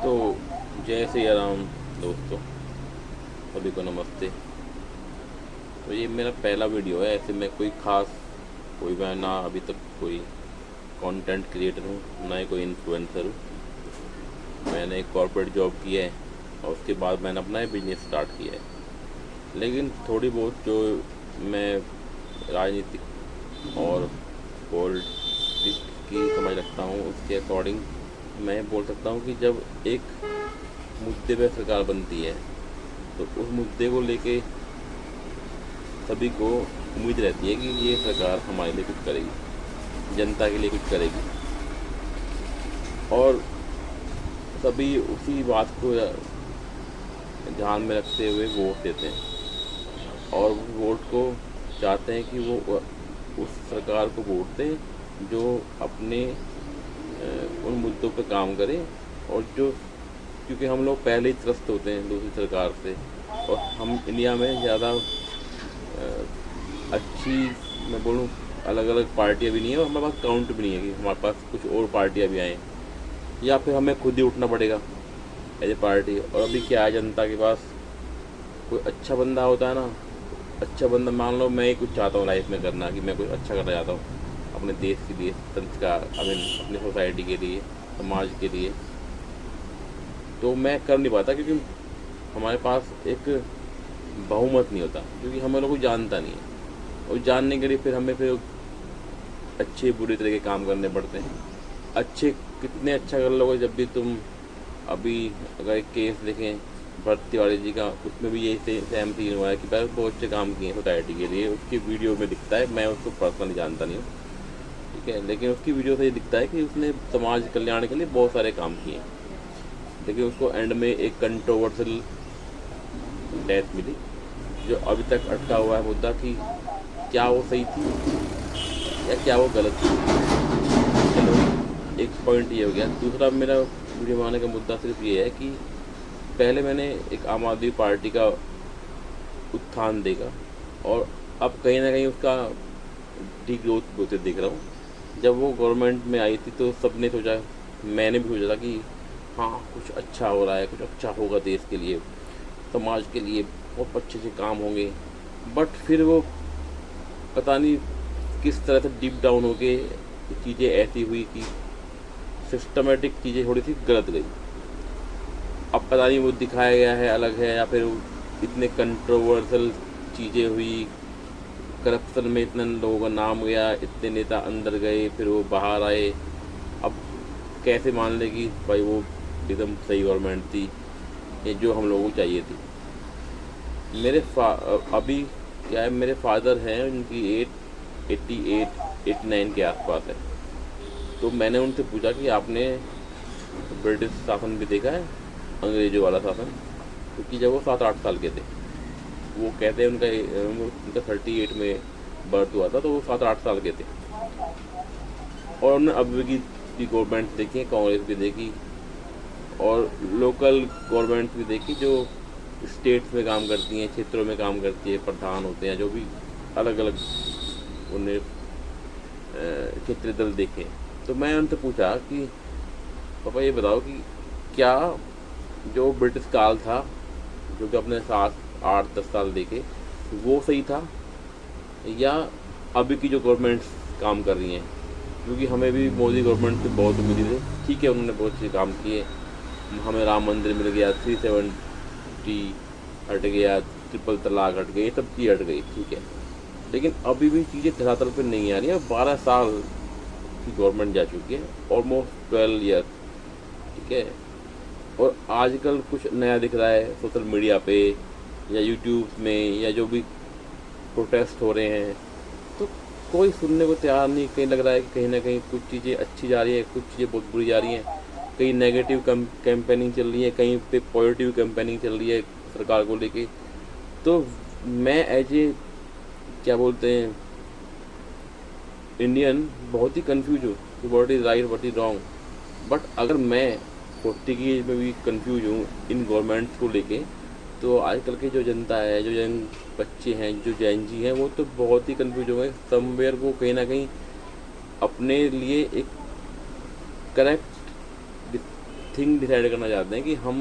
तो जय श्री राम दोस्तों, सभी को नमस्ते। तो ये मेरा पहला वीडियो है। ऐसे मैं मैं ना अभी तक कोई कंटेंट क्रिएटर हूँ, ना ही कोई इन्फ्लुएंसर हूँ। मैंने एक कॉर्पोरेट जॉब की है और उसके बाद मैंने अपना बिजनेस स्टार्ट किया है। लेकिन थोड़ी बहुत जो मैं राजनीतिक और पॉलिटिक्स की समझ रखता हूँ, उसके अकॉर्डिंग मैं बोल सकता हूँ कि जब एक मुद्दे पर सरकार बनती है तो उस मुद्दे को लेके सभी को उम्मीद रहती है कि ये सरकार हमारे लिए कुछ करेगी, जनता के लिए कुछ करेगी, और सभी उसी बात को ध्यान में रखते हुए वोट देते हैं और उस वोट को चाहते हैं कि वो उस सरकार को वोट दें जो अपने उन मुद्दों पर काम करे। और जो क्योंकि हम लोग पहले ही त्रस्त होते हैं दूसरी सरकार से, और हम इंडिया में ज़्यादा अच्छी, मैं बोलूँ, अलग अलग पार्टियाँ भी नहीं है और हमारे पास काउंट भी नहीं है कि हमारे पास कुछ और पार्टियाँ भी आएँ, या फिर हमें खुद ही उठना पड़ेगा एज ए पार्टी। और अभी क्या है, जनता के पास कोई अच्छा बंदा होता है ना, अच्छा बंदा, मान लो मैं ही कुछ चाहता हूँ लाइफ में करना, कि मैं कुछ अच्छा करना चाहता हूँ अपने देश के लिए, संस्कार, अपनी सोसाइटी के लिए, समाज के लिए, तो मैं कर नहीं पाता क्योंकि हमारे पास एक बहुमत नहीं होता, क्योंकि हमें लोगों को जानता नहीं है। और जानने के लिए फिर अच्छे बुरे तरह के काम करने पड़ते हैं। अच्छे कितने अच्छा कर लोगे, जब भी तुम अभी अगर एक केस देखें भरत तिवारी जी का, उसमें भी यही सेम सीन हुआ है कि भाई बहुत अच्छे काम किए हैं सोसाइटी के लिए, उसकी वीडियो में दिखता है। मैं उसको पर्सनली जानता नहीं हूँ, ठीक है, लेकिन उसकी वीडियो से ये दिखता है कि उसने समाज कल्याण के लिए बहुत सारे काम किए हैं। लेकिन उसको एंड में एक कंट्रोवर्शियल डेथ मिली, जो अभी तक अटका हुआ है मुद्दा कि क्या वो सही थी या क्या वो गलत थी। चलो, एक पॉइंट ये हो गया। दूसरा मेरा वीडियो बनाने का मुद्दा सिर्फ ये है कि पहले मैंने एक आम आदमी पार्टी का उत्थान देखा, और अब कहीं ना कहीं उसका डी ग्रोथ होते देख रहा हूँ। जब वो गवर्नमेंट में आई थी तो सबने सोचा, मैंने भी सोचा था कि हाँ, कुछ अच्छा हो रहा है, कुछ अच्छा होगा देश के लिए, समाज के लिए बहुत अच्छे अच्छे काम होंगे। बट फिर वो पता नहीं किस तरह से डीप डाउन होके चीज़ें ऐसी हुई कि सिस्टमेटिक चीज़ें थोड़ी सी गलत गई। अब पता नहीं वो दिखाया गया है अलग है, या फिर इतने कंट्रोवर्शियल चीज़ें हुई, करप्शन में इतने लोगों का नाम गया, इतने नेता अंदर गए, फिर वो बाहर आए। अब कैसे मान ले कि भाई वो एकदम सही गवर्नमेंट थी, ये जो हम लोगों को चाहिए थी। अभी क्या है, मेरे फादर हैं, उनकी एज 88-89 के आसपास है। तो मैंने उनसे पूछा कि आपने ब्रिटिश शासन भी देखा है, अंग्रेज़ों वाला शासन, क्योंकि जब वो 7-8 साल के थे, वो कहते हैं उनका 38 में बर्थ हुआ था, तो वो 7-8 साल के थे। और उन्होंने अब की गवर्नमेंट देखी है, कांग्रेस भी देखी और लोकल गवर्नमेंट भी देखी, जो स्टेट्स में काम करती हैं, क्षेत्रों में काम करती है, प्रधान होते हैं, जो भी अलग अलग उन्हें क्षेत्रीय दल देखे। तो मैं उनसे पूछा कि पापा ये बताओ कि क्या जो ब्रिटिश काल था, जो कि अपने 7-8-10 साल देखे, वो सही था, या अभी की जो गवर्नमेंट्स काम कर रही हैं? क्योंकि हमें भी मोदी गवर्नमेंट से बहुत उम्मीद है। ठीक है, उन्होंने बहुत अच्छे काम किए, हमें राम मंदिर मिल गया, 370 हट गया, ट्रिपल तलाक हट गई, ये सब चीज़ हट गई, ठीक है, लेकिन अभी भी चीज़ें धरातल पर नहीं आ रही है। 12 साल की गवर्नमेंट जा चुकी है, ऑलमोस्ट 12 ईयर, ठीक है, और आजकल कुछ नया दिख रहा है सोशल मीडिया पे या यूट्यूब में, या जो भी प्रोटेस्ट हो रहे हैं, तो कोई सुनने को तैयार नहीं। कहीं लग रहा है कि कहीं ना कहीं कुछ चीज़ें अच्छी जा रही है, कुछ चीज़ें बहुत बुरी जा रही हैं, कहीं नेगेटिव कैंपेनिंग चल रही है, कहीं पे पॉजिटिव कैंपेनिंग चल रही है सरकार को लेके। तो मैं एज ए, क्या बोलते हैं, इंडियन, बहुत ही कंफ्यूज हूँ कि what is right, what is wrong. But अगर मैं 40 की एज में भी कंफ्यूज हूँ इन गवर्नमेंट्स को लेके, तो आजकल की जो जनता है, जो यंग बच्चे हैं, जो जैन जी हैं, वो तो बहुत ही कंफ्यूज हो गए। समवेयर वो कहीं ना कहीं अपने लिए एक करेक्ट थिंग डिसाइड करना चाहते हैं कि हम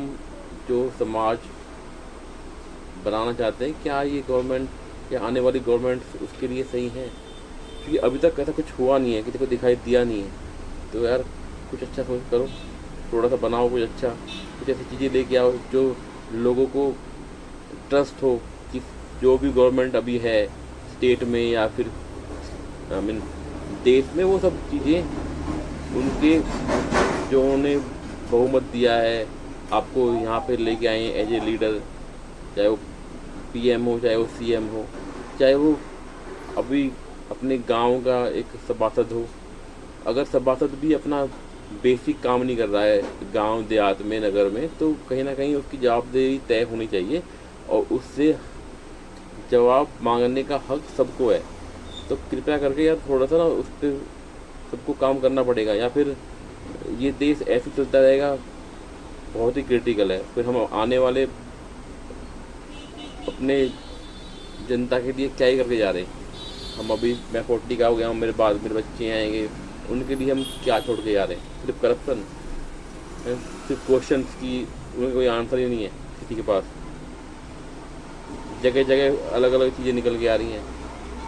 जो समाज बनाना चाहते हैं, क्या ये गवर्नमेंट या आने वाली गवर्नमेंट उसके लिए सही है? क्योंकि अभी तक ऐसा कुछ हुआ नहीं है, किसी को दिखाई दिया नहीं है। तो यार कुछ अच्छा सोच करो, थोड़ा सा बनाओ कुछ अच्छा, कुछ ऐसी चीज़ें लेके आओ जो लोगों को ट्रस्ट हो कि जो भी गवर्नमेंट अभी है स्टेट में या फिर आई मीन देश में, वो सब चीज़ें उनके जो उन्होंने बहुमत दिया है आपको यहाँ पे लेके आए हैं एज ए लीडर, चाहे वो पीएम हो, चाहे वो सीएम हो, चाहे वो अभी अपने गांव का एक सभासद हो। अगर सभासद भी अपना बेसिक काम नहीं कर रहा है गांव देहात में, नगर में, तो कहीं ना कहीं उसकी जवाबदेही तय होनी चाहिए और उससे जवाब मांगने का हक सबको है। तो कृपया करके यार थोड़ा सा ना उस पर सबको काम करना पड़ेगा, या फिर ये देश ऐसे चलता रहेगा, बहुत ही क्रिटिकल है। फिर हम आने वाले अपने जनता के लिए क्या ही करके जा रहे हैं। हम अभी मैं 40 का हो गया हूँ, मेरे बाद मेरे बच्चे आएंगे, उनके लिए हम क्या छोड़ के जा रहे हैं? सिर्फ करप्शन, सिर्फ क्वेश्चंस की उनका कोई आंसर ही नहीं है किसी के पास। जगह जगह अलग अलग चीज़ें निकल के आ रही हैं,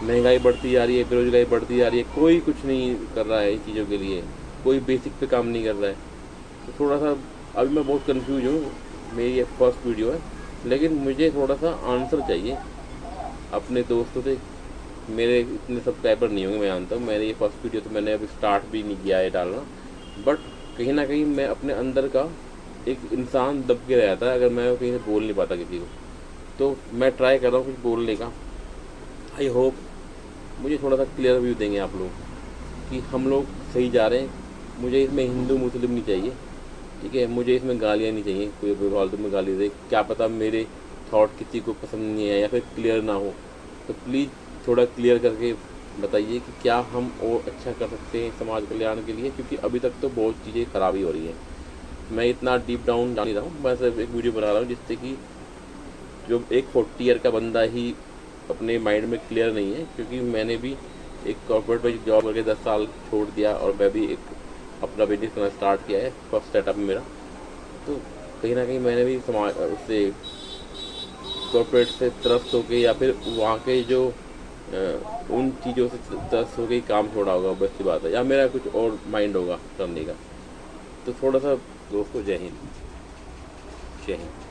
महंगाई बढ़ती जा रही है, बेरोजगारी बढ़ती जा रही है, कोई कुछ नहीं कर रहा है इन चीज़ों के लिए, कोई बेसिक पे काम नहीं कर रहा है। तो थोड़ा सा अभी मैं बहुत कंफ्यूज हूँ, मेरी ये फर्स्ट वीडियो है, लेकिन मुझे थोड़ा सा आंसर चाहिए अपने दोस्तों से। मेरे इतने सब्सक्राइबर नहीं होंगे मैं जानता हूँ, मेरी ये फर्स्ट वीडियो, तो मैंने अभी स्टार्ट भी नहीं किया है डालना, बट कहीं ना कहीं मैं अपने अंदर का एक इंसान दब के रह जाता है अगर मैं कहीं से बोल नहीं पाता किसी को। तो मैं ट्राई कर रहा हूँ कुछ बोलने का। आई होप मुझे थोड़ा सा क्लियर व्यू देंगे आप लोग कि हम लोग सही जा रहे हैं। मुझे इसमें हिंदू मुस्लिम नहीं चाहिए, ठीक है? मुझे इसमें गालियाँ नहीं चाहिए, कोई फालतू में गाली दे, क्या पता मेरे थॉट किसी को पसंद नहीं है या फिर क्लियर ना हो। तो प्लीज़ थोड़ा क्लियर करके बताइए कि क्या हम और अच्छा कर सकते हैं समाज कल्याण के लिए, क्योंकि अभी तक तो बहुत चीज़ें ख़राब ही हो रही हैं। मैं इतना डीप डाउन जा नहीं रहा हूँ, मैं सिर्फ एक वीडियो बना रहा हूँ जिससे कि जो एक 40 ईयर का बंदा ही अपने माइंड में क्लियर नहीं है, क्योंकि मैंने भी एक कॉर्पोरेट में जॉब करके 10 साल छोड़ दिया और मैं भी एक अपना बिजनेस करना स्टार्ट किया है, फर्स्ट सेटअप मेरा। तो कहीं ना कहीं मैंने भी समाज उससे कॉर्पोरेट से त्रस्त होके या फिर वहाँ के जो उन चीज़ों से त्रस्त होके काम छोड़ा होगा, बस की बात है, या मेरा कुछ और माइंड होगा करने का। तो थोड़ा सा दोस्तों, जय हिंद, जय हिंद।